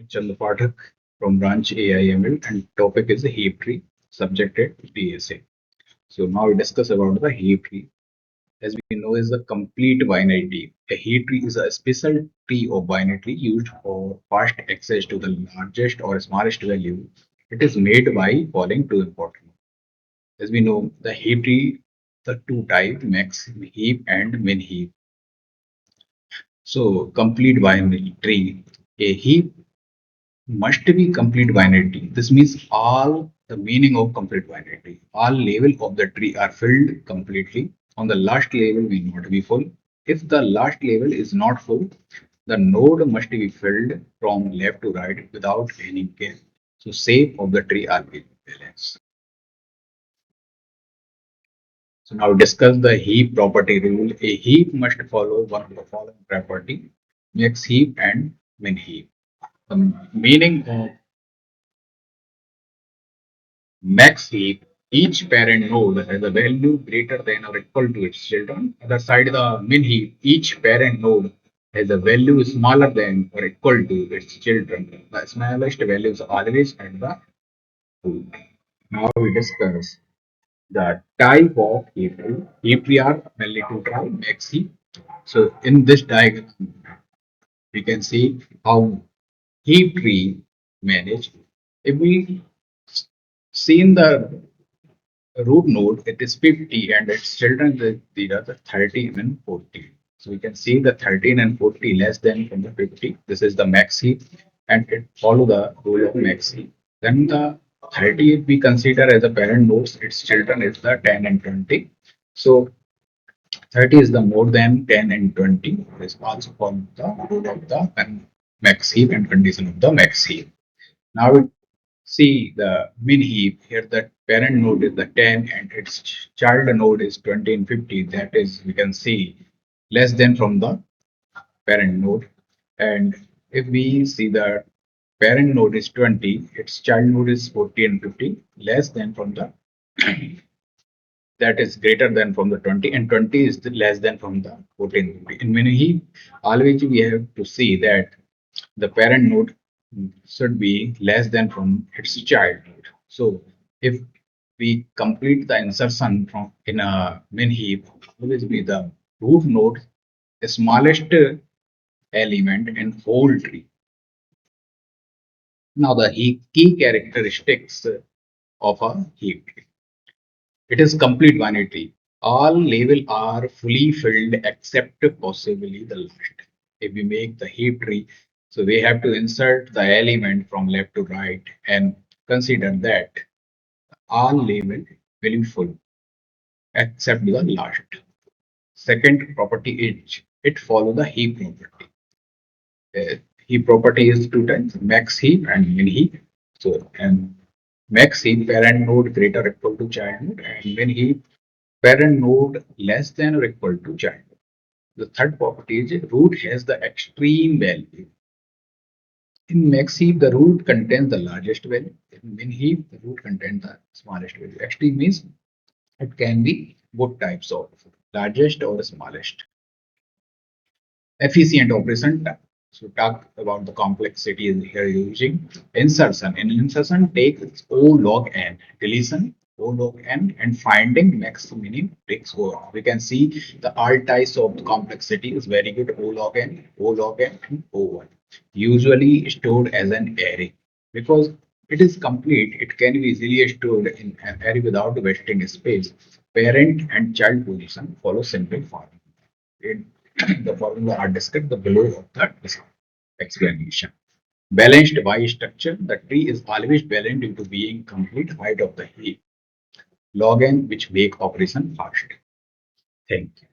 Chandra Pathak from branch AIML and topic is the heap tree, subjected DSA. So now we discuss about the heap tree. As we know, is the complete binary tree. A heap tree is a special tree of binary tree used for fast access to the largest or smallest value. It is made by following two important. As we know, the heap tree, the two type max heap and min heap. So complete binary tree. A heap must be complete binary. This means all the meaning of complete binary. All level of the tree are filled completely. On the last level will not be full. If the last level is not full, the node must be filled from left to right without any gap. So shape of the tree are balanced. So now discuss the heap property rule. A heap must follow one of the following property: max heap and min heap. The meaning of max heap, each parent node has a value greater than or equal to its children. Other side, the min heap, each parent node has a value smaller than or equal to its children. The smallest value is always at the root. Now we discuss the type of heap tree. Heap tree are mainly two type, max heap. So in this diagram, we can see how heap tree manage. If we see in the root node, it is 50 and its children, these are the 13 and 40. So we can see the 13 and 40 less than from the 50. This is the max heap and it follow the rule of max heap. Then the 30 if we consider as a parent nodes, its children is the 10 and 20. So 30 is the more than 10 and 20. This also follow the rule of the max heap and condition of the max heap. Now see the min heap here, the parent node is the 10 and its child node is 20 and 50. That is, we can see less than from the parent node. And if we see the parent node is 20, its child node is 40 and 50, less than from the that is greater than from the 20, and 20 is less than from the 14. In min heap, always we have to see that the parent node should be less than from its child node. So if we complete the insertion from in a min heap, always be the root node, the smallest element in whole tree. Now the key characteristics of a heap tree. It is complete vanity. All levels are fully filled except possibly the last. If we make the heap tree, so we have to insert the element from left to right and consider that all level will be full except the last. Second property is it follow the heap property. Heap property is two times max heap and min heap. So and max heap parent node greater or equal to child node and min heap parent node less than or equal to child. The third property is root has the extreme value. In max heap, the root contains the largest value. In min heap, the root contains the smallest value. Extreme means it can be both types of largest or smallest. Efficient operation. So talk about the complexity here using insertion. In insertion, take O log n, deletion O log n, and finding max minimum takes O. We can see the all types of complexity is very good. O log n, and O1. Usually stored as an array because it is complete. It can be easily stored in an array without wasting space. Parent and child position follow simple formula. The formula are described the below of the explanation. Balanced by structure, the tree is always balanced into being complete height of the heap. Log n which make operation fast. Thank you.